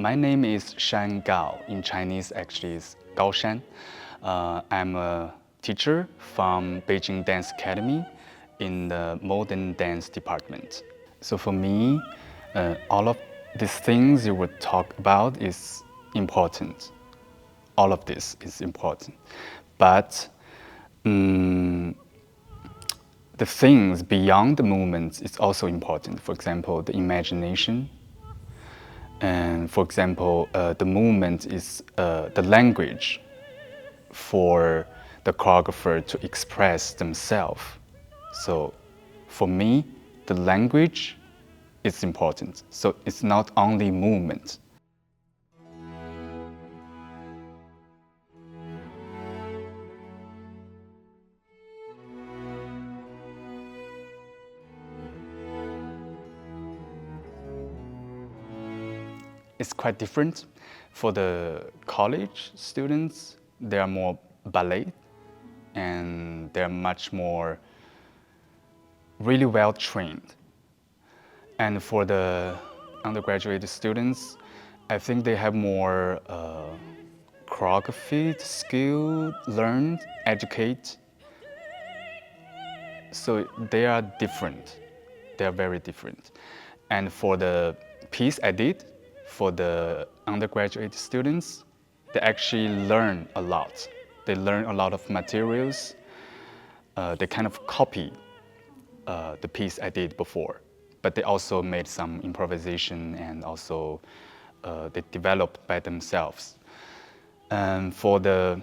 My name is Shan Gao. In Chinese, actually, is Gao Shan. I'm a teacher from Beijing Dance Academy in the modern dance department. So for me, all of these things you would talk about is important. All of this is important. But the things beyond the movements is also important. For example, the imagination. And for example, the movement is the language for the choreographer to express themselves. So for me, the language is important. So it's not only movement. It's quite different. For the college students, they are more ballet and they're much more really well trained. And for the undergraduate students, I think they have more choreography skill, learned, educate. So they are different. They are very different. And for the piece I did, for the undergraduate students, they actually learn a lot. They learn a lot of materials. They kind of copy the piece I did before, but they also made some improvisation and also they developed by themselves. And for the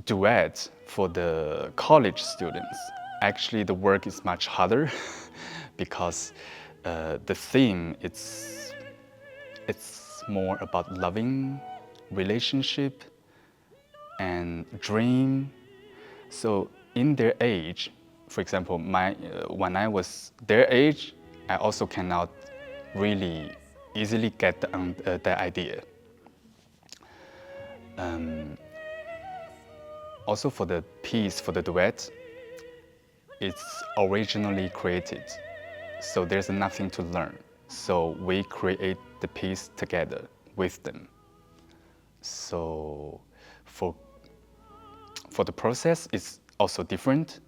duet, for the college students, actually the work is much harder because the theme, it's more about loving, relationship, and dream. So in their age, for example, when I was their age, I also cannot really easily get the idea. Also for the piece, for the duet, it's originally created. So there's nothing to learn. So we create the piece together with them. So for the process, it's also different.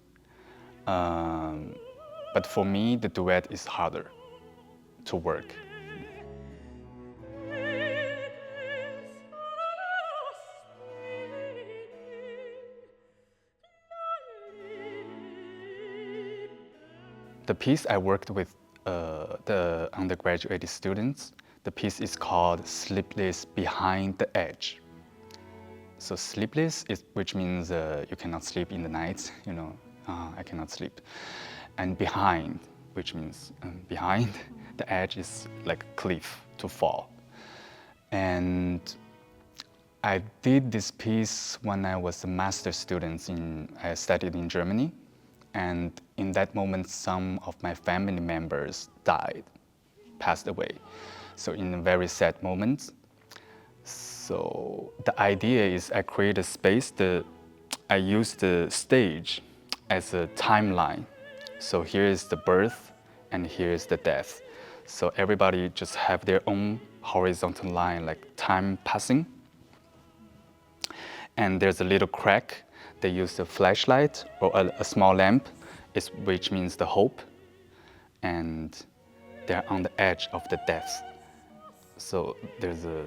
But for me, the duet is harder to work. The piece I worked with the undergraduate students, the piece is called Sleepless Behind the Edge. So sleepless, which means you cannot sleep in the night, I cannot sleep. And behind, which means behind, the edge is like a cliff to fall. And I did this piece when I was a master's student I studied in Germany. And in that moment, some of my family members died, passed away. So in a very sad moment. So the idea is I create a space, I use the stage as a timeline. So here is the birth and here is the death. So everybody just have their own horizontal line, like time passing. And there's a little crack. They use a flashlight or a small lamp, which means the hope. And they're on the edge of the death. So there's a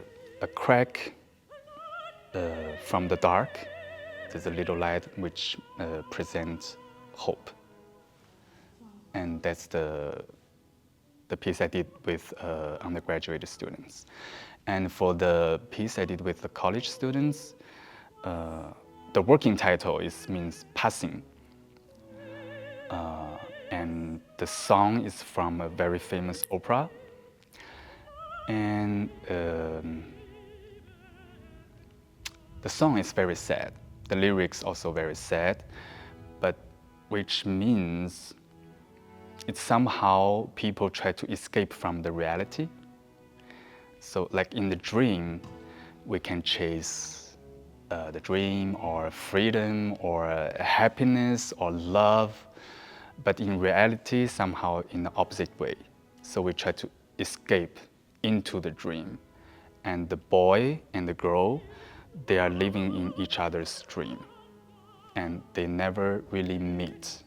crack from the dark. There's a little light which presents hope. And that's the piece I did with undergraduate students. And for the piece I did with the college students, the working title means passing. And the song is from a very famous opera. And the song is very sad. The lyrics also very sad, but which means it's somehow people try to escape from the reality. So like in the dream, we can chase the dream or freedom or happiness or love, but in reality, somehow in the opposite way. So we try to escape into the dream and the boy and the girl, they are living in each other's dream, and they never really meet.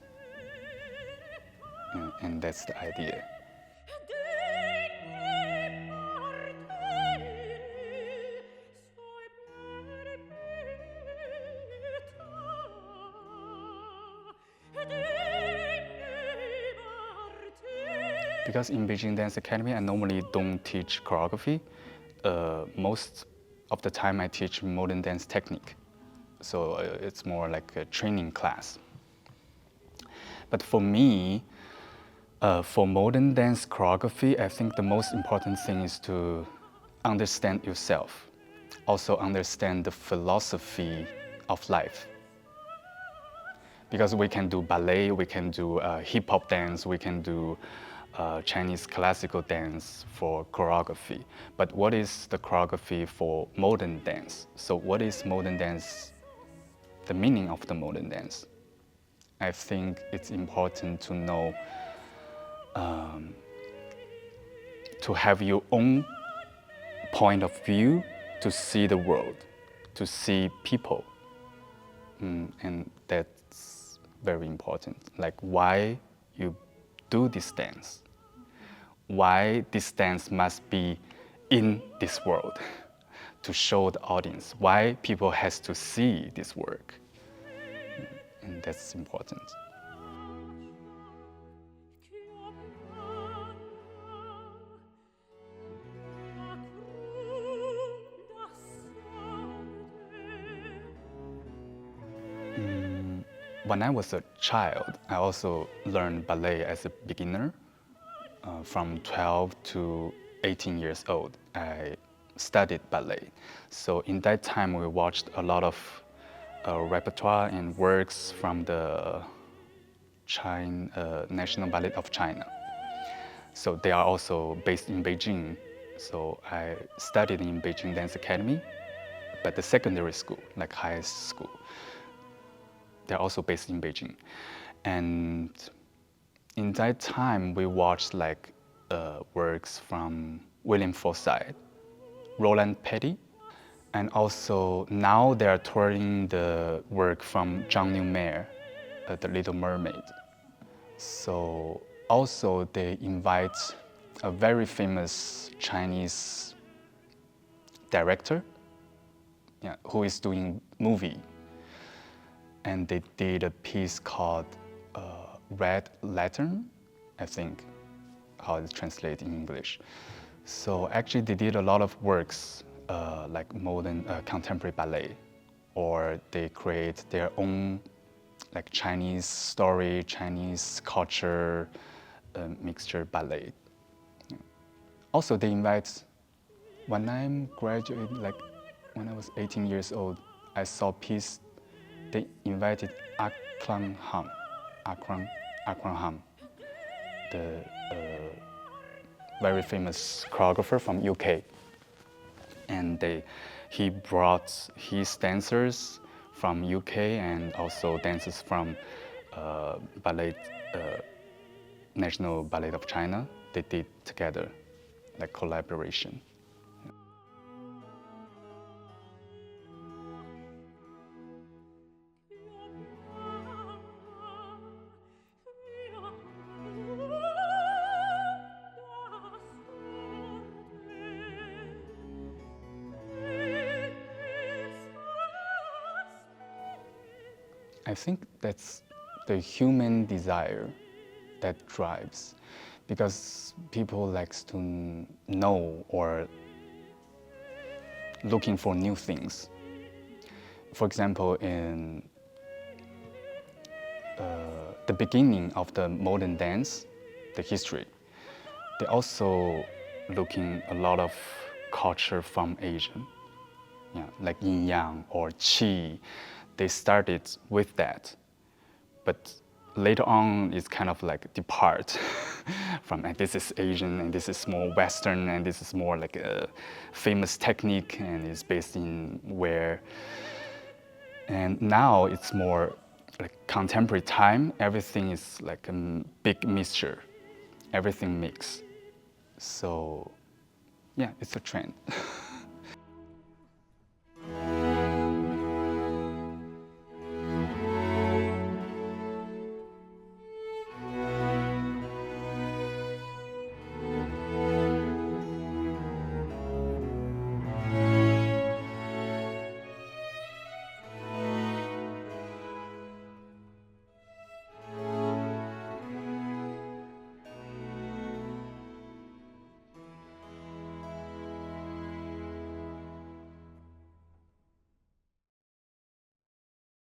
And that's the idea. Because in Beijing Dance Academy, I normally don't teach choreography. Most of the time I teach modern dance technique. So it's more like a training class. But for me, for modern dance choreography, I think the most important thing is to understand yourself. Also understand the philosophy of life. Because we can do ballet, we can do hip-hop dance, we can do Chinese classical dance for choreography. But what is the choreography for modern dance? So what is modern dance, the meaning of the modern dance? I think it's important to know, to have your own point of view to see the world, to see people. And that's very important. Like why you do this dance, why this dance must be in this world to show the audience, why people has to see this work. And that's important. When I was a child, I also learned ballet as a beginner. From 12 to 18 years old, I studied ballet. So in that time, we watched a lot of repertoire and works from the National Ballet of China. So they are also based in Beijing. So I studied in Beijing Dance Academy, but the secondary school, like high school, they're also based in Beijing. And in that time, we watched like works from William Forsythe, Roland Petty, and also now they are touring the work from Zhang Newmare, The Little Mermaid. So also they invite a very famous Chinese director, who is doing movie. And they did a piece called Red Lantern, I think, how it's translated in English. So actually they did a lot of works like modern contemporary ballet, or they create their own like Chinese story, Chinese culture mixture ballet. Also they invite, when I'm graduating, like when I was 18 years old, I saw a piece, they invited Akran Ham, the very famous choreographer from UK. And he brought his dancers from UK and also dancers from National Ballet of China. They did together, like collaboration. I think that's the human desire that drives, because people likes to know or looking for new things. For example, in the beginning of the modern dance, the history, they also looking a lot of culture from Asia, like yin yang or qi. They started with that, but later on it's kind of like depart from this is Asian and this is more Western and this is more like a famous technique and it's based in where. And now it's more like contemporary time. Everything is like a big mixture, everything mixed. So yeah, it's a trend.